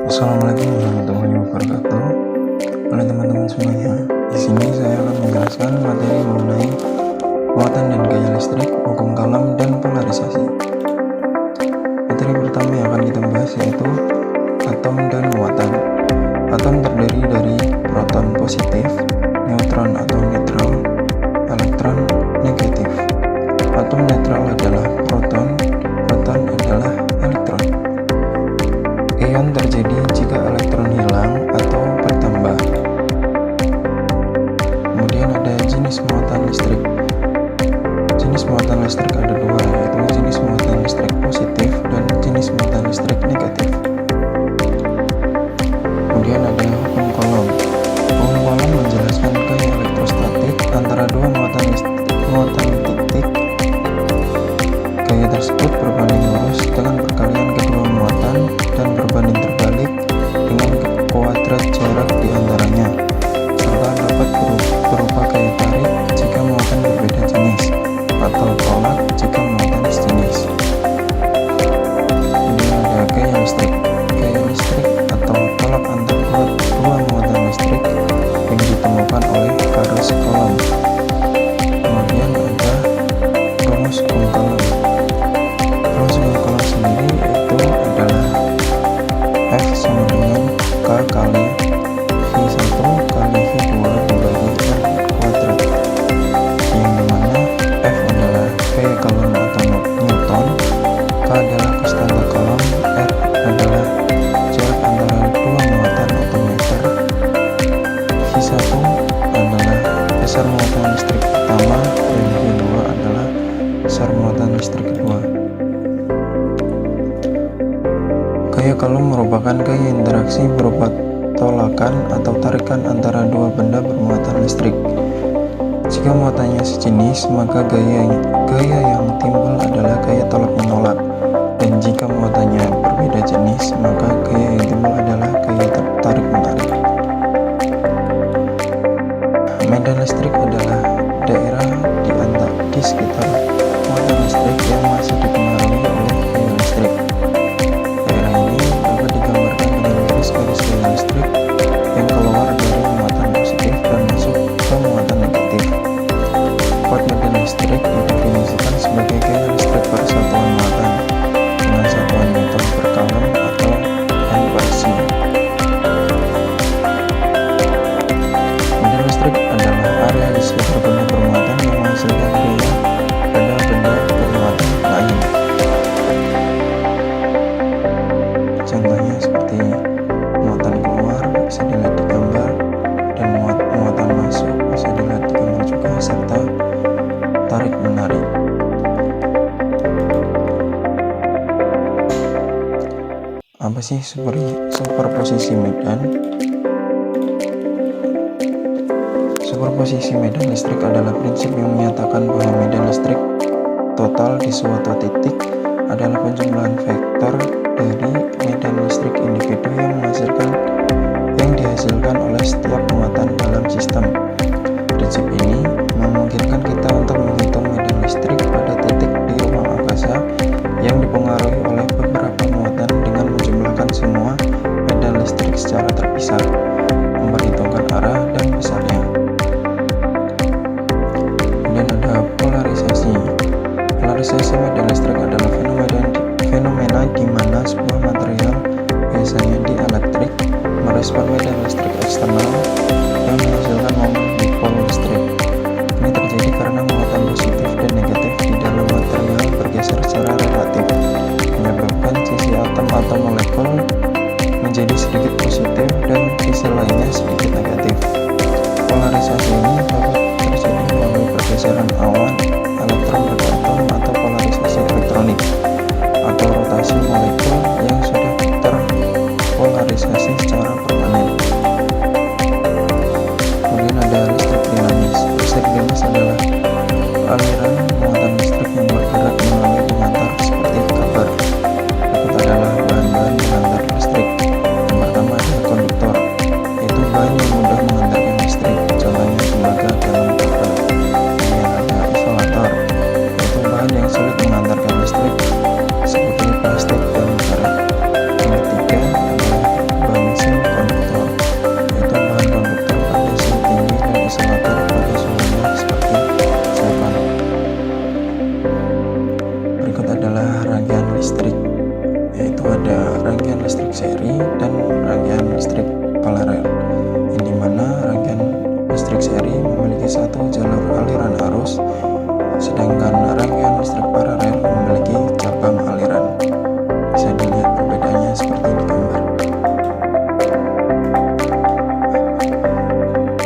Assalamualaikum warahmatullahi wabarakatuh. Halo teman-teman semuanya. Di sini saya akan menjelaskan materi mengenai muatan dan gaya listrik, hukum Coulomb, dan polarisasi. Materi pertama yang akan kita bahas yaitu atom dan muatan. Atom terdiri dari proton positif, neutron atau netral, elektron negatif. Atom netral adalah proton, proton adalah elektron. Ion terjadi jika elektron hilang atau bertambah. Kemudian ada jenis muatan listrik. Jenis muatan listrik ada dua, yaitu jenis muatan listrik positif dan jenis muatan listrik negatif. Kemudian ada hukum Coulomb. Hukum Coulomb menjelaskan gaya elektrostatik antara dua muatan titik. Gaya tersebut berbanding lurus dengan perkalian kedua muatan dan berbanding terbalik dengan kuadrat jarak di antaranya, serta dapat berupa gaya tarik jika muatan berbeda jenis atau tolak jika muatan sejenis. Kemudian ada gaya listrik. Gaya listrik atau tolak antara dua muatan listrik yang ditemukan oleh Carus Coulomb. Kemudian ada rumus hukum Coulomb. Rumus hukum Coulomb sendiri itu adalah F sama dengan K kali V1 kali V2 dibagi R kuadrat, yang dimana F adalah V Coulomb atau Newton, K adalah konstanta Coulomb, R adalah jarak antara dua muatan atau meter, V1 adalah besar muatan listrik pertama dan V2 adalah besar muatan listrik kedua. Gaya Coulomb merupakan gaya interaksi berupa tolakan atau tarikan antara dua benda bermuatan listrik. Jika muatannya sejenis, maka gaya yang timbul adalah gaya tolak-menolak, dan jika muatannya berbeda jenis, maka gaya yang timbul adalah gaya tarik-menarik. Medan listrik adalah daerah di sekitar muatan listrik yang masih dipengaruhi oleh gaya listrik. Daerah ini dapat digambarkan dengan garis-garis gaya listrik yang keluar dari muatan positif dan masuk ke muatan negatif. Kuat medan listrik didefinisikan sebagai gaya listrik per satuan muatan dengan satuan Newton per Coulomb atau N per C. Medan listrik adalah area di sekitar benda bermuatan yang menghasilkan gaya pada benda bermuatan lain. Contohnya seperti muatan keluar bisa dilihat di gambar, dan muatan masuk bisa dilihat di gambar juga, serta tarik menarik. Apa sih superposisi medan? Superposisi medan listrik adalah prinsip yang menyatakan bahwa medan listrik total di suatu titik adalah penjumlahan vektor dari medan listrik individu yang dihasilkan oleh setiap muatan dalam sistem. Prinsip ini memungkinkan kita untuk menghitung medan listrik pada titik di ruang angkasa yang dipengaruhi oleh beberapa muatan dengan menjumlahkan semua medan listrik secara terpisah, memperhitungkan arah dan besarnya. Kemudian ada polarisasi. Polarisasi medan listrik adalah fenomena di mana sebuah material, biasanya dielektrik, merespon medan listrik eksternal yang menghasilkan momen dipol listrik. Ini terjadi karena muatan positif dan negatif di dalam material bergeser secara relatif, menyebabkan sisi atom atau molekul menjadi sedikit positif dan sisi lainnya sedikit negatif. Polarisasi ini dapat terjadi melalui pergeseran awan, elektron pada atom, atau polarisasi elektronik, atau rotasi molekul yang sudah terpolarisasi secara permanen. Kemudian ada listrik dinamis. Listrik dinamis adalah aliran muatan listrik yang bergerak melalui pengantar seperti kabar. Berikut adalah bahan-bahan pengantar listrik seri dan rangkaian listrik paralel, yang dimana rangkaian listrik seri memiliki satu jalur aliran arus, sedangkan rangkaian listrik paralel memiliki cabang aliran. Bisa dilihat perbedaannya seperti di gambar.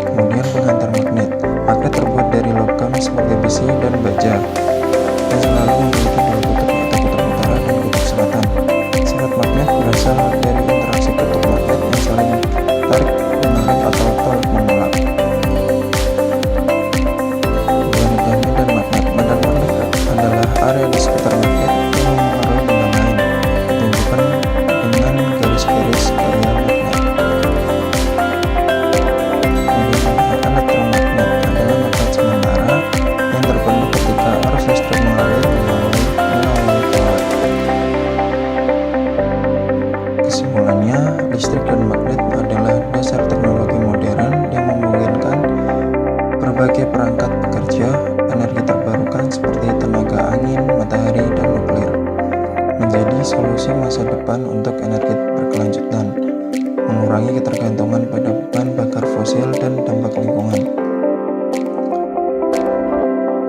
Kemudian pengantar magnet. Magnet terbuat dari logam seperti besi dan baja, dan selalu memiliki dua kutub, yaitu kutub utara dan kutub selatan. Sifat magnet berasal dari interaksi kutub magnet yang saling tarik menarik atau tolak menolak. Kemudian ada medan magnet. Medan magnet adalah area di sekitar magnet yang mempengaruhi benda lain, ditunjukkan dengan garis-garis gaya magnet. Kemudian ada elektromagnet, adalah magnet sementara yang terbentuk ketika arus listrik mengalir melalui kawat. Kesimpulannya, listrik dan magnet adalah dasar teknologi modern yang memungkinkan berbagai perangkat bekerja energi terbarukan seperti tenaga angin, matahari, dan nuklir, menjadi solusi masa depan untuk energi berkelanjutan, mengurangi ketergantungan pada bahan bakar fosil dan dampak lingkungan.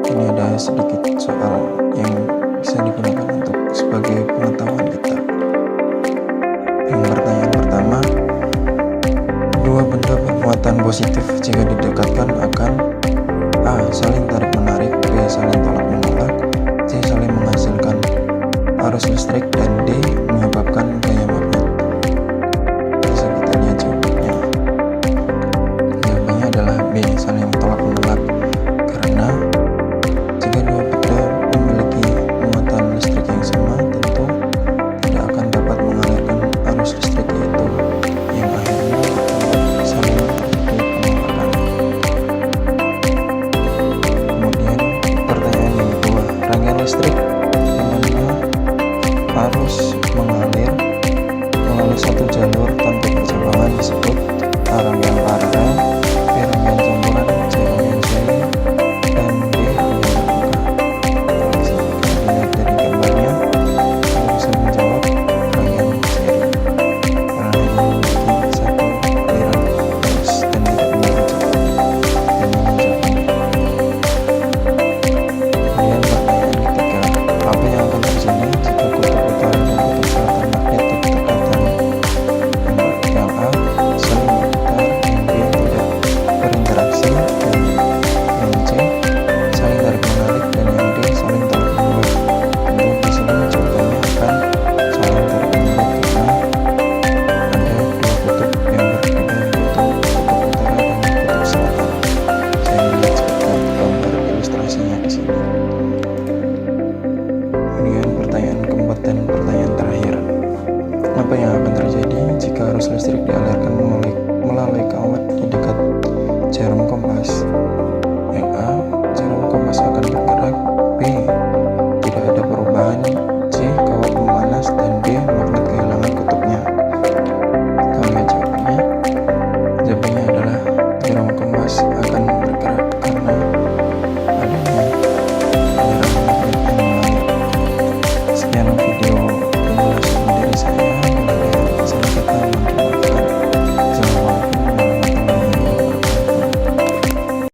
Ini ada sedikit soal yang bisa digunakan untuk sebagai pengetahuan kita. Yang pertanyaan pertama, dua benda bermuatan positif jika didekatkan akan A. Saling tarik-menarik, B. Saling tolak-menolak, C. Saling menghasilkan arus listrik, dan D. Menyebabkan gaya magnet. Bisa kita lihat jawabannya. Jawabannya adalah B. Saling tolak-menolak, karena jika dua benda memiliki muatan listrik yang sama, tentu tidak akan dapat mengalirkan arus listrik, yaitu yang akhirnya membuat saling terjadi penolakan. Kemudian pertanyaan yang kedua, rangkaian listrik yang mana arus mengalir melalui satu jalur tanpa percabangan disebut A. Rangkaian paralel, B. Rangkaian campuran, C. Rangkaian seri, dan D. Rangkaian terbuka. Bisa dilihat dari gambarnya, kita bisa menjawab rangkaian seri karena memiliki satu aliran arus dan tidak memiliki cabang. Kemudian pertanyaan ketiga, apa yang akan terjadi jika kutub utara dan kutub selatan magnet didekatkan? Yang A. Saling berputar, yang B. Tidak berinteraksi, dan yang C. Saling tarik-menarik, dan yang D. Saling tolak-menolak. Tentu di sini jawabannya akan saling tarik-menarik karena ada dua kutub yang berbeda, yaitu kutub utara dan kutub selatan. Saya lihat seperti gambar ilustrasinya di sini. Kemudian pertanyaan keempat dan pertanyaan terakhir, apa yang akan terjadi jika arus listrik dialirkan melalui kawat di dekat jarum kompas? Yang A. Jarum kompas akan bergerak. B. Tidak ada